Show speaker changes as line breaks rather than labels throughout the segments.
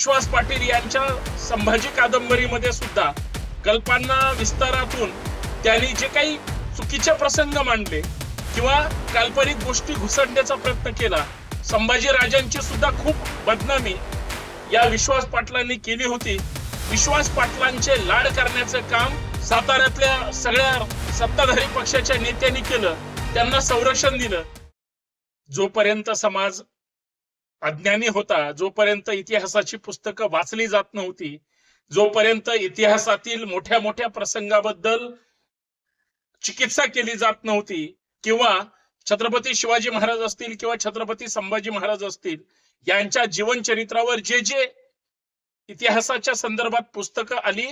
विश्वास पाटील यांच्या संभाजी कादंबरीमध्ये सुद्धा कल्पना विस्तारातून त्यांनी जे काही चुकीचे प्रसंग मांडले किंवा काल्पनिक गोष्टी घुसडण्याचा प्रयत्न केला, संभाजी राजांची सुद्धा खूप बदनामी या विश्वास पाटलांनी केली होती. विश्वास पाटलांचे लाड करण्याचं काम साताऱ्यातल्या सगळ्या सत्ताधारी पक्षाच्या नेत्यांनी केलं, त्यांना संरक्षण दिलं. जोपर्यंत समाज अज्ञानी होता, जोपर्यंत इतिहासाची पुस्तकं वाचली जात नव्हती, जोपर्यंत इतिहासातील मोठ्या मोठ्या प्रसंगाबद्दल चिकित्सा केली जात नव्हती किंवा छत्रपती शिवाजी महाराज असतील किंवा छत्रपती संभाजी महाराज असतील यांच्या जीवनचरित्रावर जे जे इतिहासाच्या संदर्भात पुस्तकं आली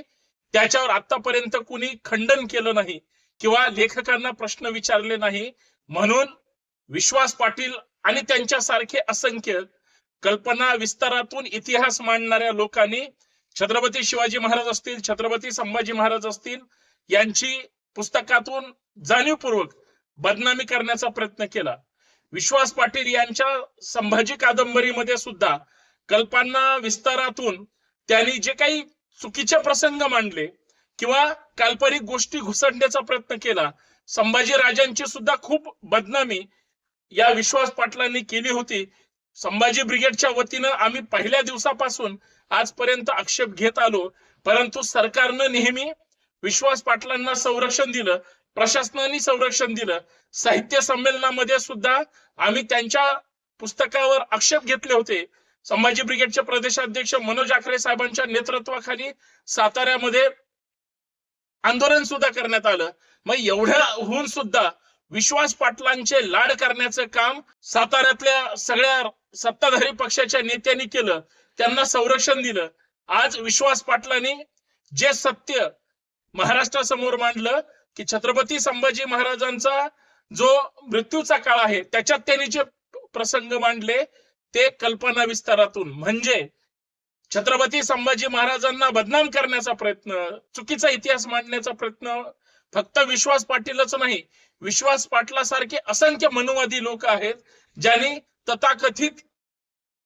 त्याच्यावर आतापर्यंत कुणी खंडन केलं नाही किंवा लेखकांना प्रश्न विचारले नाही. म्हणून विश्वास पाटील आणि त्यांच्यासारखे असंख्य कल्पना विस्तारातून इतिहास मांडणाऱ्या लोकांनी छत्रपती शिवाजी महाराज असतील, छत्रपती संभाजी महाराज असतील यांची पुस्तकातून जाणीवपूर्वक बदनामी करण्याचा प्रयत्न केला. विश्वास पाटील यांच्या संभाजी कादंबरीमध्ये सुद्धा कल्पना विस्तारातून त्यांनी जे काही चुकीचे प्रसंग मांडले किंवा काल्पनिक गोष्टी घुसडण्याचा प्रयत्न केला, संभाजी राजांची सुद्धा खूप बदनामी या विश्वास पाटलांनी केली होती. संभाजी ब्रिगेडच्या वतीनं आम्ही पहिल्या दिवसापासून आजपर्यंत आक्षेप घेत आलो, परंतु सरकारनं नेहमी विश्वास पाटलांना संरक्षण दिलं, प्रशासनाने संरक्षण दिलं. साहित्य संमेलनामध्ये सुद्धा आम्ही त्यांच्या पुस्तकावर आक्षेप घेतले होते. संभाजी ब्रिगेडचे प्रदेशाध्यक्ष मनोज आखरे साहेबांच्या नेतृत्वाखाली साताऱ्यामध्ये आंदोलन सुद्धा करण्यात आलं. मग एवढ्या होऊन सुद्धा विश्वास पाटलांचे लाड करण्याचं काम साताऱ्यातल्या सगळ्या सत्ताधारी पक्षाच्या नेत्यांनी केलं, त्यांना संरक्षण दिलं. आज विश्वास पाटलांनी जे सत्य महाराष्ट्रासमोर मांडलं की छत्रपती संभाजी महाराजांचा जो मृत्यूचा काळ आहे त्याच्यात त्यांनी जे प्रसंग मांडले ते कल्पना विस्तारातून, म्हणजे छत्रपती संभाजी महाराजांना बदनाम करण्याचा प्रयत्न, चुकीचा इतिहास मांडण्याचा प्रयत्न फक्त विश्वास पाटीलच नाही, विश्वास पाटलासारखे असंख्य मनुवादी लोक आहेत ज्यांनी तथाकथित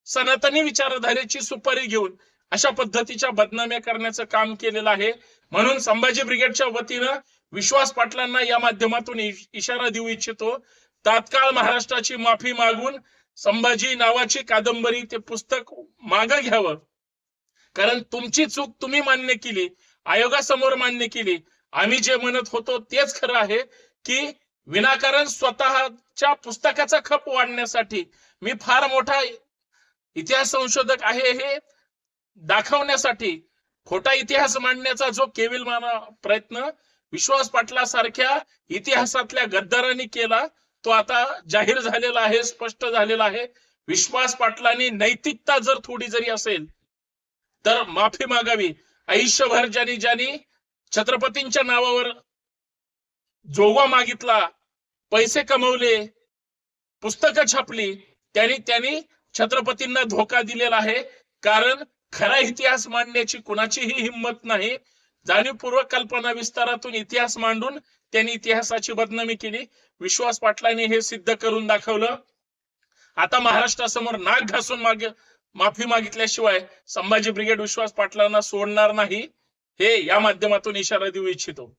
सनातनी विचारधारेची सुपारी घेऊन अशा पद्धतीच्या बदनाम्या करण्याचं काम केलेलं आहे. म्हणून संभाजी ब्रिगेडच्या वतीनं विश्वास पाटलांना या माध्यमातून इशारा देऊ इच्छितो, तात्काळ महाराष्ट्राची माफी मागून संभाजी नावाची कादंबरी ते पुस्तक मागं घ्यावं. कारण तुमची चूक तुम्ही मान्य केली, आयोगासमोर मान्य केली. आम्ही जे म्हणत होतो तेच खरं आहे की विनाकारण स्वतःच्या पुस्तकाचा खप वाढण्यासाठी मी फार मोठा इतिहास संशोधक आहे हे दाखवण्यासाठी खोटा इतिहास मांडण्याचा जो केविलमाना प्रयत्न विश्वास पाटलासारख्या इतिहासातल्या गद्दारांनी केला तो आता जाहीर झालेला आहे, स्पष्ट झालेला आहे. विश्वास पाटलांनी नैतिकता जर थोडी जरी असेल तर माफी मागावी. आयुष्यभर ज्यांनी छत्रपतींच्या नावावर जोगवा मागितला, पैसे कमवले, पुस्तकं छापली, त्यांनी छत्रपतींना धोका दिलेला आहे. कारण खरा इतिहास मांडण्याची कुणाचीही हिंमत नाही. जाणीवपूर्वक कल्पना विस्तारातून इतिहास मांडून त्यांनी इतिहासाची बदनामी केली. विश्वास पाटलांनी हे सिद्ध करून दाखवलं. आता महाराष्ट्रासमोर नाक घासून माफी मागितल्याशिवाय संभाजी ब्रिगेड विश्वास पाटलांना सोडणार नाही, हे या माध्यमातून इशारा देऊ इच्छितो.